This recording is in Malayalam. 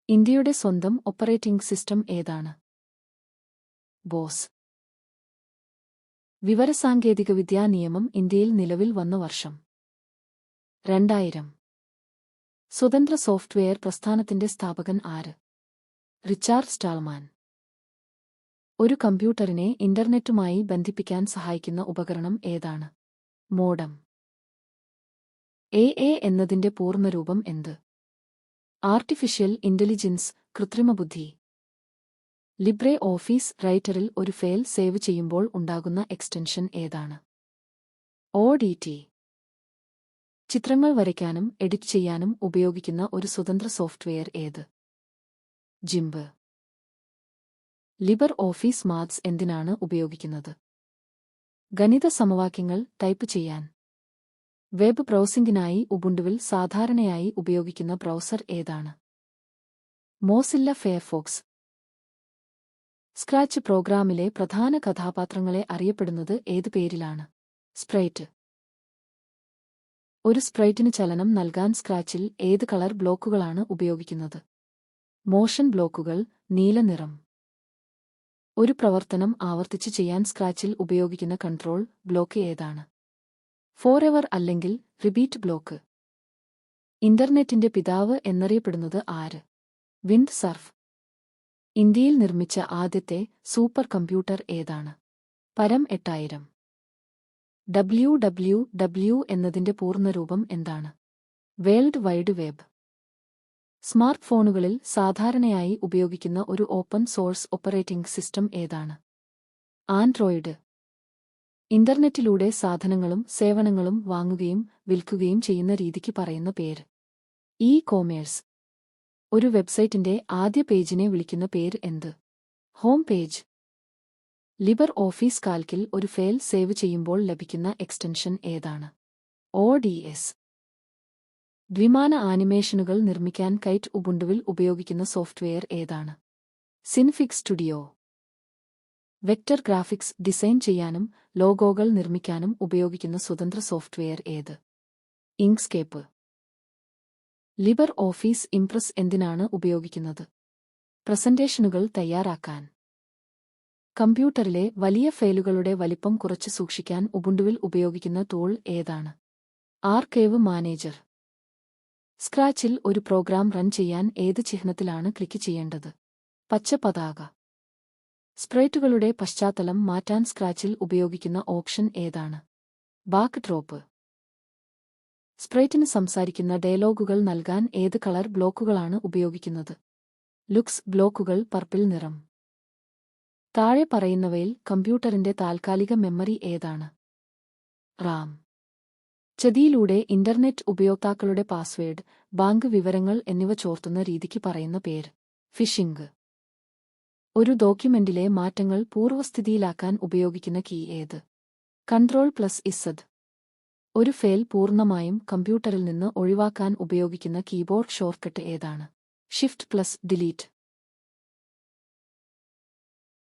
ഇന്ത്യയുടെ സ്വന്തം ഓപ്പറേറ്റിംഗ് സിസ്റ്റം ഏതാണ്? ബോസ്. വിവരസാങ്കേതികവിദ്യാ നിയമം ഇന്ത്യയിൽ നിലവിൽ വന്ന വർഷം? 2000. സ്വതന്ത്ര സോഫ്റ്റ്വെയർ പ്രസ്ഥാനത്തിന്റെ സ്ഥാപകൻ ആര്? Richard Stallman. ഒരു കമ്പ്യൂട്ടറിനെ ഇന്റർനെറ്റുമായി ബന്ധിപ്പിക്കാൻ സഹായിക്കുന്ന ഉപകരണം ഏതാണ്? മോഡം. എ എന്നതിന്റെ പൂർണ്ണരൂപം എന്ത്? ആർട്ടിഫിഷ്യൽ ഇന്റലിജൻസ്, കൃത്രിമബുദ്ധി. ലിബ്രെ ഓഫീസ് റൈറ്ററിൽ ഒരു ഫയൽ സേവ് ചെയ്യുമ്പോൾ ഉണ്ടാകുന്ന എക്സ്റ്റൻഷൻ ഏതാണ്? ODT. ചിത്രങ്ങൾ വരയ്ക്കാനും എഡിറ്റ് ചെയ്യാനും ഉപയോഗിക്കുന്ന ഒരു സ്വതന്ത്ര സോഫ്റ്റ്വെയർ ഏത്? ജിംബ്. ലിബർ ഓഫീസ് മാത്സ് എന്തിനാണ് ഉപയോഗിക്കുന്നത്? ഗണിത സമവാക്യങ്ങൾ ടൈപ്പ് ചെയ്യാൻ. വെബ് ബ്രൗസിംഗിനായി ഉബുണ്ടുവിൽ സാധാരണയായി ഉപയോഗിക്കുന്ന ബ്രൗസർ ഏതാണ്? Mozilla Firefox. സ്ക്രാച്ച് പ്രോഗ്രാമിലെ പ്രധാന കഥാപാത്രങ്ങളെ അറിയപ്പെടുന്നത് ഏത് പേരിലാണ്? സ്പ്രൈറ്റ്. ഒരു സ്പ്രൈറ്റിന് ചലനം നൽകാൻ സ്ക്രാച്ചിൽ ഏത് കളർ ബ്ലോക്കുകളാണ് ഉപയോഗിക്കുന്നത്? മോഷൻ ബ്ലോക്കുകൾ, നീല നിറം. ഒരു പ്രവർത്തനം ആവർത്തിച്ച് ചെയ്യാൻ സ്ക്രാച്ചിൽ ഉപയോഗിക്കുന്ന കൺട്രോൾ ബ്ലോക്ക് ഏതാണ്? ഫോറെവർ അല്ലെങ്കിൽ റിപ്പീറ്റ് ബ്ലോക്ക്. ഇന്റർനെറ്റിന്റെ പിതാവ് എന്നറിയപ്പെടുന്നത് ആര്? Wind surf. ഇന്ത്യയിൽ നിർമ്മിച്ച ആദ്യത്തെ സൂപ്പർ കമ്പ്യൂട്ടർ ഏതാണ്? പരം 8000. WWW എന്നതിന്റെ പൂർണ്ണരൂപം എന്താണ്? World wide web. സ്മാർട്ട് ഫോണുകളിൽ സാധാരണയായി ഉപയോഗിക്കുന്ന ഒരു ഓപ്പൺ സോഴ്സ് ഓപ്പറേറ്റിംഗ് സിസ്റ്റം ഏതാണ്? ആൻഡ്രോയിഡ്. ഇന്റർനെറ്റിലൂടെ സാധനങ്ങളും സേവനങ്ങളും വാങ്ങുകയും വിൽക്കുകയും ചെയ്യുന്ന രീതിക്ക് പറയുന്ന പേര്? ഇ-കോമേഴ്സ്. ഒരു വെബ്സൈറ്റിന്റെ ആദ്യ പേജിനെ വിളിക്കുന്ന പേര് എന്ത്? Home page. ലിബർ ഓഫീസ് കാൽക്കിൽ ഒരു ഫയൽ സേവ് ചെയ്യുമ്പോൾ ലഭിക്കുന്ന എക്സ്റ്റൻഷൻ ഏതാണ്? ODS. ദ്വിമാന ആനിമേഷനുകൾ നിർമ്മിക്കാൻ കൈറ്റ് ഉബുണ്ടുവിൽ ഉപയോഗിക്കുന്ന സോഫ്റ്റ്വെയർ ഏതാണ്? സിൻഫിഗ് സ്റ്റുഡിയോ. വെക്ടർ ഗ്രാഫിക്സ് ഡിസൈൻ ചെയ്യാനും ലോഗോകൾ നിർമ്മിക്കാനും ഉപയോഗിക്കുന്ന സ്വതന്ത്ര സോഫ്റ്റ്വെയർ ഏത്? ഇങ്ക്സ്കേപ്പ്. ലിബർ ഓഫീസ് ഇംപ്രസ് എന്തിനാണ് ഉപയോഗിക്കുന്നത്? പ്രസന്റേഷനുകൾ തയ്യാറാക്കാൻ. കമ്പ്യൂട്ടറിലെ വലിയ ഫയലുകളുടെ വലിപ്പം കുറച്ച് സൂക്ഷിക്കാൻ ഉബുണ്ടുവിൽ ഉപയോഗിക്കുന്ന ടൂൾ ഏതാണ്? Archive manager. സ്ക്രാച്ചിൽ ഒരു പ്രോഗ്രാം റൺ ചെയ്യാൻ ഏത് ചിഹ്നത്തിലാണ് ക്ലിക്ക് ചെയ്യേണ്ടത്? പച്ച പതാക. സ്പ്രൈറ്റുകളുടെ പശ്ചാത്തലം മാറ്റാൻ സ്ക്രാച്ചിൽ ഉപയോഗിക്കുന്ന ഓപ്ഷൻ ഏതാണ്? Back drop. സ്പ്രൈറ്റിന് സംസാരിക്കുന്ന ഡയലോഗുകൾ നൽകാൻ ഏത് കളർ ബ്ലോക്കുകളാണ് ഉപയോഗിക്കുന്നത്? ലുക്സ് ബ്ലോക്കുകൾ, പർപ്പിൾ നിറം. താഴെ പറയുന്നവയിൽ കമ്പ്യൂട്ടറിന്റെ താൽക്കാലിക മെമ്മറി ഏതാണ്? റാം. ചതിയിലൂടെ ഇന്റർനെറ്റ് ഉപയോക്താക്കളുടെ പാസ്വേഡ്, ബാങ്ക് വിവരങ്ങൾ എന്നിവ ചോർത്തുന്ന രീതിക്ക് പറയുന്ന പേര്? ഫിഷിംഗ്. ഒരു ഡോക്യുമെന്റിലെ മാറ്റങ്ങൾ പൂർവ്വസ്ഥിതിയിലാക്കാൻ ഉപയോഗിക്കുന്ന കീ ഏത്? Ctrl+Z. ഒരു ഫയൽ പൂർണ്ണമായും കമ്പ്യൂട്ടറിൽ നിന്ന് ഒഴിവാക്കാൻ ഉപയോഗിക്കുന്ന കീബോർഡ് ഷോർട്ട്കട്ട് ഏതാണ്? Shift+Delete.